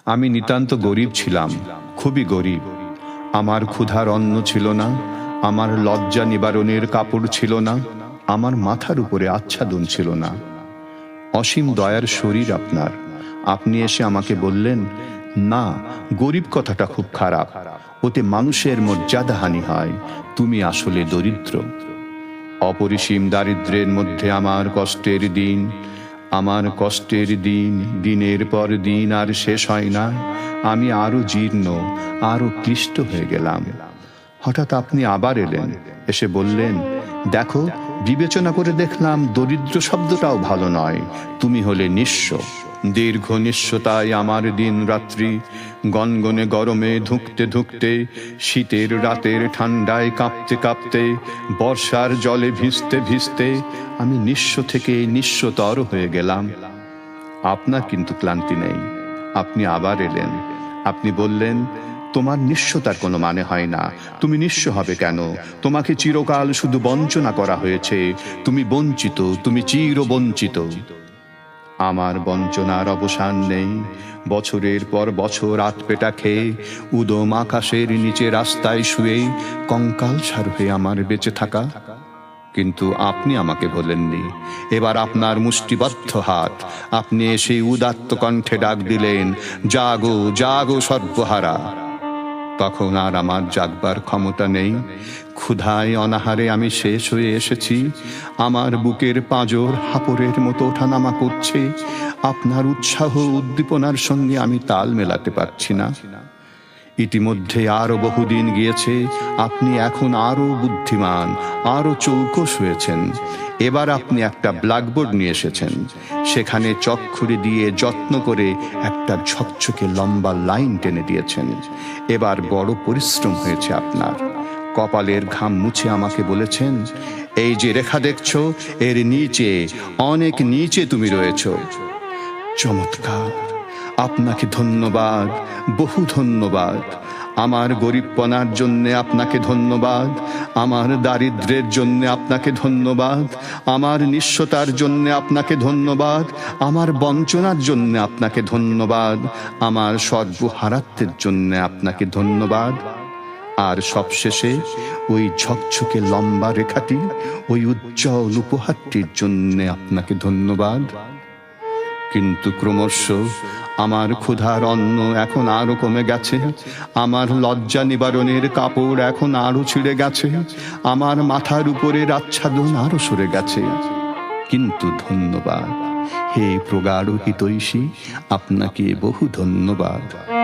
আমি নিতান্ত গরিব ছিলাম, খুবই গরিব। আমার ক্ষুধার অন্ন ছিল না, আমার লজ্জা নিবারণের কাপড় ছিল না, আমার মাথার উপরে আচ্ছাদন ছিল না। অসীম দয়ার শরীর আপনার। আপনি এসে আমাকে বললেন, না, গরিব কথাটা খুব খারাপ, ওতে মানুষের মর্যাদাহানি হয়, তুমি আসলে দরিদ্র। অপরিসীম দারিদ্র্যের মধ্যে আমার কষ্টের দিন, আমার কষ্টের দিন দিনের পর দিন আর শেষ হয় না। আমি আরো জীর্ণ, আরো ক্লিষ্ট হয়ে গেলাম। হঠাৎ আপনি আবার এলেন, এসে বললেন, দেখো, বিবেচনা করে দেখলাম দরিদ্র শব্দটাও ভালো নয়, তুমি হলে নিঃস্ব। দীর্ঘ নিঃস্বতায় আমার দিন রাত্রি, গনগনে গরমে ধুঁকতে ধুঁকতে, শীতের রাতের ঠান্ডায় কাঁপতে কাঁপতে, বর্ষার জলে ভিজতে ভিজতে আমি নিঃস্ব থেকে নিঃস্বতর হয়ে গেলাম। আপনার কিন্তু ক্লান্তি নেই। আপনি আবার এলেন। আপনি বললেন, তোমার নিঃস্বতার কোনো মানে হয় না। তুমি নিঃস্ব হবে কেন? তোমাকে চিরকাল শুধু বঞ্চনা করা হয়েছে। তুমি বঞ্চিত, তুমি চির বঞ্চিত। আমার বঞ্চনার অবসান নেই। বছরের পর বছর আতপেটা খেয়ে, উদম আকাশের নিচে রাস্তায় শুয়ে কঙ্কালসার হয়ে আমার বেঁচে থাকা। কিন্তু আপনি আমাকে বলেননি। এবার আপনার মুষ্টিবদ্ধ হাত, আপনি এসে উদাত্ত কণ্ঠে ডাক দিলেন, জাগো জাগো সর্বহারা। তখন আর আমার জাগবার ক্ষমতা নেই। ক্ষুধায় অনাহারে আমি শেষ হয়ে এসেছি। আমার বুকের পাঁজর হাপরের মতো ওঠানামা করছে। আপনার উৎসাহ উদ্দীপনার সঙ্গে আমি তাল মেলাতে পারছি না। ইতিমধ্যে আরো বহুদিন গিয়েছে। আপনি এখন আরো বুদ্ধিমান, আরো চৌকস হয়েছেন। এবার আপনি একটা ব্ল্যাকবোর্ড নিয়ে এসেছেন। সেখানে চকখুরি দিয়ে যত্ন করে একটা ঝকঝকে লম্বা লাইন টেনে দিয়েছেন। এবার বড় পরিশ্রম হয়েছে আপনার। কপালের ঘাম মুছে আমাকে বলেছেন, এই যে রেখা দেখছো, এর নিচে, অনেক নিচে তুমি রয়েছো। চমৎকার! আপনাকে ধন্যবাদ, বহু ধন্যবাদ। আমার গরিবপনার জন্যে আপনাকে ধন্যবাদ, আমার দারিদ্র্যের জন্যে আপনাকে ধন্যবাদ, আমার নিঃস্বতার জন্যে আপনাকে ধন্যবাদ, আমার বঞ্চনার জন্যে আপনাকে ধন্যবাদ, আমার সর্বহারাত্বের জন্যে আপনাকে ধন্যবাদ। আর সবশেষে ওই ঝকঝকে লম্বা রেখাটি, ওই উজ্জ্বল উপহারটির জন্যে আপনাকে ধন্যবাদ। কিন্তু ক্রমশ আমার ক্ষুধার অন্ন এখন আরো কমে গেছে, আমার লজ্জা নিবারণের কাপড় এখন আরো ছিঁড়ে গেছে, আমার মাথার উপরের আচ্ছাদন আরো সরে গেছে। কিন্তু ধন্যবাদ, হে প্রগাঢ় হিতৈষী, আপনাকে বহু ধন্যবাদ।